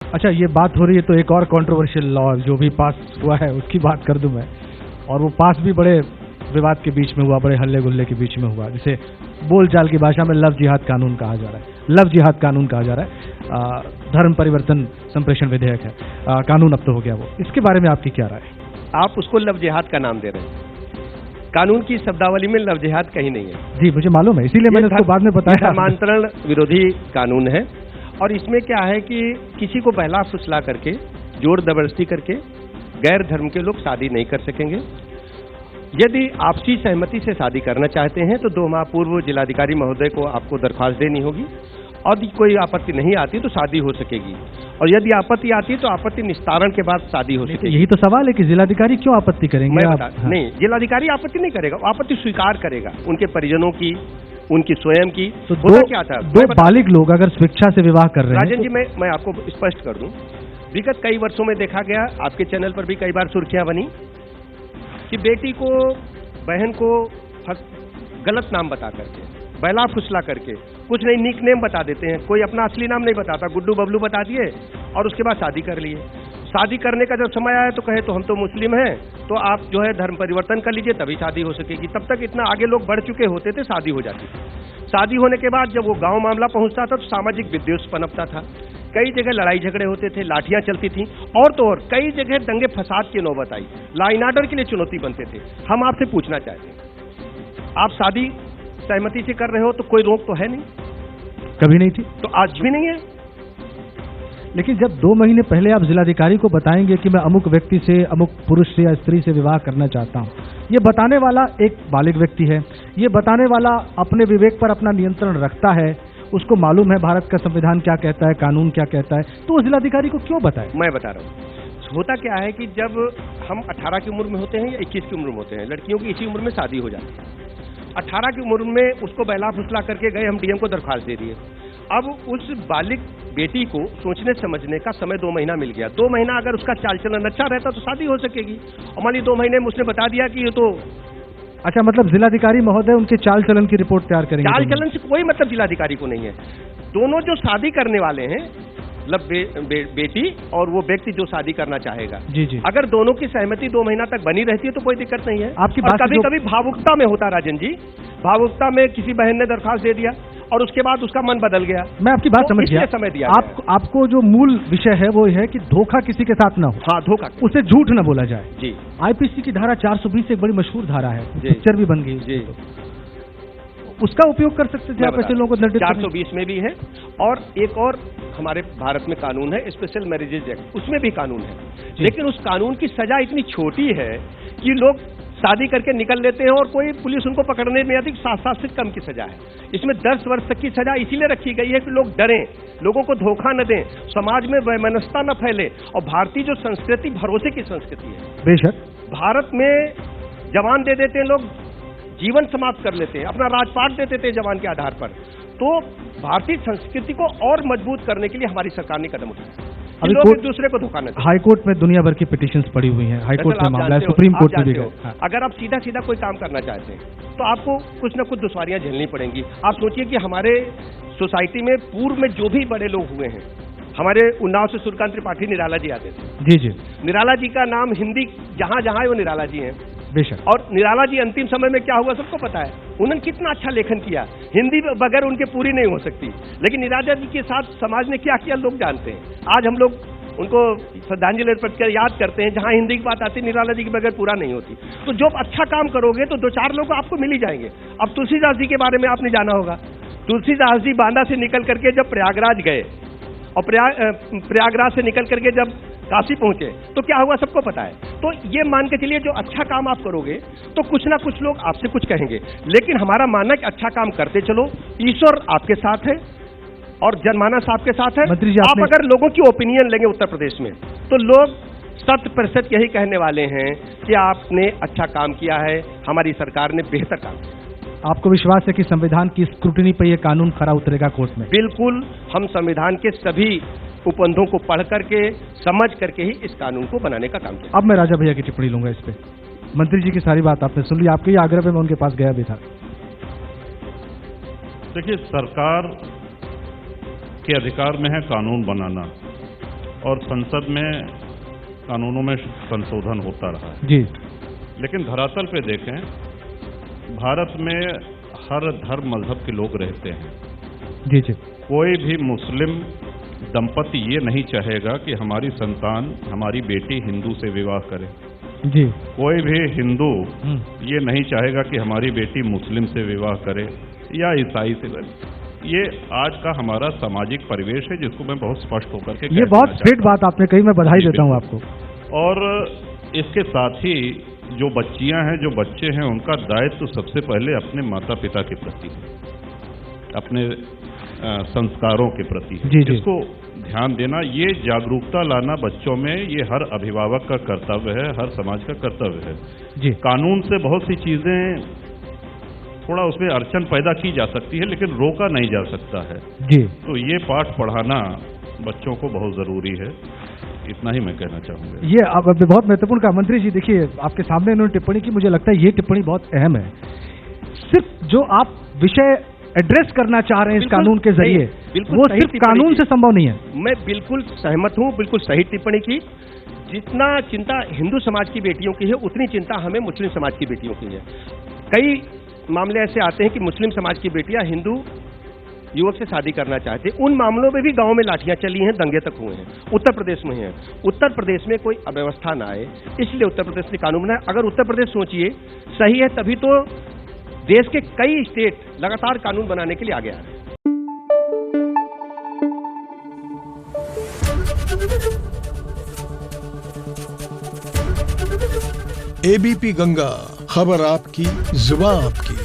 अच्छा, ये बात हो रही है तो एक और कंट्रोवर्शियल लॉ जो भी पास हुआ है उसकी बात कर दूं मैं, और वो पास भी बड़े विवाद के बीच में हुआ, बड़े हल्ले गुल्ले के बीच में हुआ, जिसे बोलचाल की भाषा में लव जिहाद कानून कहा जा रहा है। लव जिहाद कानून कहा जा रहा है, धर्म परिवर्तन संप्रेषण विधेयक है, कानून अब तो हो गया वो। इसके बारे में आपकी क्या राय है? आप उसको लव जिहाद का नाम दे रहे हैं, कानून की शब्दावली में लव जिहाद कहीं नहीं है। जी मुझे मालूम है, इसीलिए मैंने उसको बाद में बताया। धर्मांतरण विरोधी कानून है, और इसमें क्या है कि किसी को बहला फुसला करके, जोर जबरदस्ती करके गैर धर्म के लोग शादी नहीं कर सकेंगे। यदि आपसी सहमति से शादी करना चाहते हैं तो 2 माह पूर्व जिलाधिकारी महोदय को आपको दरख्वास्त देनी होगी, और यदि कोई आपत्ति नहीं आती तो शादी हो सकेगी, और यदि आपत्ति आती है तो आपत्ति निस्तारण के बाद शादी हो सकेगी। यही तो सवाल है कि जिलाधिकारी क्यों आपत्ति करेंगे? हाँ। नहीं, जिलाधिकारी आपत्ति नहीं करेगा, आपत्ति स्वीकार करेगा, उनके परिजनों की, उनकी स्वयं की। तो क्या था, 2 बालिग लोग अगर स्वेच्छा से विवाह कर रहे हैं। राजन जी, मैं आपको स्पष्ट कर दूं, विगत कई वर्षों में देखा गया, आपके चैनल पर भी कई बार सुर्खियां बनी कि बेटी को, बहन को गलत नाम बता करके, बहला फुसला करके, कुछ नहीं निक नेम बता देते हैं, कोई अपना असली नाम नहीं बताता, गुड्डू बबलू बता दिए और उसके बाद शादी कर लिए। शादी करने का जब समय आया तो कहे तो हम तो मुस्लिम हैं, तो आप जो है धर्म परिवर्तन कर लीजिए तभी शादी हो सकेगी। तब तक इतना आगे लोग बढ़ चुके होते थे, शादी हो जाती थी। शादी होने के बाद जब वो गांव मामला पहुंचता था तो सामाजिक विद्वेष पनपता था, कई जगह लड़ाई झगड़े होते थे, लाठियां चलती थी, और तो और कई जगह दंगे फसाद की नौबत आई, लॉ एंड ऑर्डर के लिए चुनौती बनते थे। हम आपसे पूछना चाहते हैं, आप शादी सहमति से कर रहे हो तो कोई रोक तो है नहीं? कभी नहीं थी, तो आज भी नहीं है। लेकिन जब 2 महीने पहले आप जिलाधिकारी को बताएंगे कि मैं अमुक व्यक्ति से, अमुक पुरुष से या स्त्री से विवाह करना चाहता हूं, ये बताने वाला एक बालिग व्यक्ति है, ये बताने वाला अपने विवेक पर अपना नियंत्रण रखता है, उसको मालूम है भारत का संविधान क्या कहता है, कानून क्या कहता है, तो उस जिलाधिकारी को क्यों बताए? मैं बता रहा हूँ, होता क्या है कि जब हम 18 की उम्र में होते हैं या 21 की उम्र में होते हैं, लड़कियों की इसी उम्र में शादी हो जाती है। 18 की उम्र में उसको बहला फुसला करके गए, हम डीएम को दरख्वास्त दे दिए। अब उस बालिग बेटी को सोचने समझने का समय 2 महीना मिल गया। 2 महीना अगर उसका चाल चलन अच्छा रहता तो शादी हो सकेगी, और मान ली 2 महीने में उसने बता दिया कि ये तो। अच्छा, मतलब जिलाधिकारी महोदय उनके चाल चलन की रिपोर्ट तैयार करेंगे? चाल चलन से कोई मतलब जिलाधिकारी को नहीं है। दोनों जो शादी करने वाले हैं, मतलब बेटी और वो व्यक्ति जो शादी करना चाहेगा, जी, अगर दोनों की सहमति 2 महीना तक बनी रहती है तो कोई दिक्कत नहीं है। आपकी बात कभी कभी भावुकता में होता, राजन जी, भावुकता में किसी बहन ने दरखास्त दे दिया और उसके बाद उसका मन बदल गया। मैं आपकी बात समझ गया। समय दिया आपको जो मूल विषय है वो है कि धोखा किसी के साथ ना हो। हाँ, धोखा, उसे झूठ ना बोला जाए। जी। आईपीसी की धारा 420 एक बड़ी मशहूर धारा है, पिक्चर भी बन गई जी। उसका उपयोग कर सकते थे आप ऐसे लोगों को? 420 में भी है, और एक और हमारे भारत में कानून है, स्पेशल मैरिजेज एक्ट, उसमें भी कानून है। लेकिन उस कानून की सजा इतनी छोटी है कि लोग शादी करके निकल लेते हैं और कोई पुलिस उनको पकड़ने में आती, 7 साल से कम की सजा है। इसमें 10 वर्ष तक की सजा इसीलिए रखी गई है कि लोग डरें, लोगों को धोखा न दें, समाज में वैमनस्यता न फैले। और भारतीय जो संस्कृति भरोसे की संस्कृति है, बेशक भारत में जवान दे देते हैं लोग, जीवन समाप्त कर लेते हैं, अपना राजपाट दे देते हैं जवान के आधार पर। तो भारतीय संस्कृति को और मजबूत करने के लिए हमारी सरकार ने कदम उठाया, लोग एक दूसरे को धोखा न दें। हाई कोर्ट में दुनिया भर की पिटीशंस पड़ी हुई हैं, हाई कोर्ट में मामला है, सुप्रीम कोर्ट में भी गए। अगर आप सीधा सीधा कोई काम करना चाहते हैं तो आपको कुछ न कुछ दुश्वारियां झेलनी पड़ेंगी। आप सोचिए कि हमारे सोसाइटी में पूर्व में जो भी बड़े लोग हुए हैं, हमारे उन्नाव से सूर्यकांत त्रिपाठी निराला जी आते थे। जी। निराला जी का नाम हिंदी जहां जहां है वो निराला जी हैं। बेशक। और निराला जी अंतिम समय में क्या हुआ सबको पता है, उन्होंने कितना अच्छा लेखन किया, हिंदी बगैर उनके पूरी नहीं हो सकती। लेकिन निराला जी के साथ समाज ने क्या किया लोग जानते हैं। आज हम लोग उनको श्रद्धांजलि अर्पित कर याद करते हैं, जहां हिंदी की बात आती है निराला जी के बगैर पूरा नहीं होती। तो जो अच्छा काम करोगे तो 2-4 लोग आपको मिल ही जाएंगे। अब तुलसीदास जी के बारे में आपने जाना होगा, तुलसीदास जी बांदा से निकल करके जब प्रयागराज गए और प्रयागराज से निकल करके जब काशी पहुंचे तो क्या हुआ सबको पता है। तो ये मान के चलिए जो अच्छा काम आप करोगे तो कुछ ना कुछ लोग आपसे कुछ कहेंगे, लेकिन हमारा मानना कि अच्छा काम करते चलो, ईश्वर आपके साथ है और जनमानस आपके साथ है। मंत्री जी, आप अगर लोगों की ओपिनियन लेंगे उत्तर प्रदेश में तो लोग 100% यही कहने वाले हैं कि आपने अच्छा काम किया है, हमारी सरकार ने बेहतर काम किया। आपको विश्वास है कि संविधान की स्क्रूटिनी पर यह कानून खरा उतरेगा कोर्ट में? बिल्कुल, हम संविधान के सभी उपबंधों को पढ़ करके समझ करके ही इस कानून को बनाने का काम किया। अब मैं राजा भैया की टिप्पणी लूंगा इस पे। मंत्री जी की सारी बात आपने सुन ली, आपके ही आग्रह पे मैं उनके पास गया भी था। देखिए, सरकार के अधिकार में है कानून बनाना, और संसद में कानूनों में संशोधन होता रहा है। जी लेकिन धरातल पे देखें, भारत में हर धर्म मजहब के लोग रहते हैं। जी जी कोई भी मुस्लिम दंपति ये नहीं चाहेगा कि हमारी संतान, हमारी बेटी हिंदू से विवाह करे। जी कोई भी हिंदू ये नहीं चाहेगा कि हमारी बेटी मुस्लिम से विवाह करे या ईसाई से। ये आज का हमारा सामाजिक परिवेश है, जिसको मैं बहुत स्पष्ट होकर के ये बहुत स्ट्रेट बात आपने कही, मैं बधाई देता हूँ आपको। और इसके साथ ही जो बच्चियां हैं, जो बच्चे हैं, उनका दायित्व सबसे पहले अपने माता पिता के प्रति है, अपने संस्कारों के प्रति है। जी, जी। इसको ध्यान देना, ये जागरूकता लाना बच्चों में, ये हर अभिभावक का कर्तव्य है, हर समाज का कर्तव्य है। जी कानून से बहुत सी चीजें थोड़ा उसमें अड़चन पैदा की जा सकती है, लेकिन रोका नहीं जा सकता है। जी तो ये पाठ पढ़ाना बच्चों को बहुत जरूरी है। इतना ही मैं कहना चाहूंगा। ये अब बहुत महत्वपूर्ण कहा मंत्री जी। देखिए, आपके सामने इन्होंने टिप्पणी की, मुझे लगता है ये टिप्पणी बहुत अहम है। सिर्फ जो आप विषय एड्रेस करना चाह रहे हैं इस कानून के जरिए, वो सिर्फ कानून से संभव नहीं है। मैं बिल्कुल सहमत हूं, बिल्कुल सही टिप्पणी की। जितना चिंता हिंदू समाज की बेटियों की है, उतनी चिंता हमें मुस्लिम समाज की बेटियों की है। कई मामले ऐसे आते हैं कि मुस्लिम समाज की बेटियां हिंदू युवक से शादी करना चाहते, उन मामलों में भी गांव में लाठियां चली हैं, दंगे तक हुए हैं। उत्तर प्रदेश में है, उत्तर प्रदेश में कोई अव्यवस्था ना आए, इसलिए उत्तर प्रदेश ने कानून बनाया। अगर उत्तर प्रदेश सोचिए सही है, तभी तो देश के कई स्टेट लगातार कानून बनाने के लिए आगे आ रहे हैं। एबीपी गंगा, खबर आपकी, जुबान आपकी।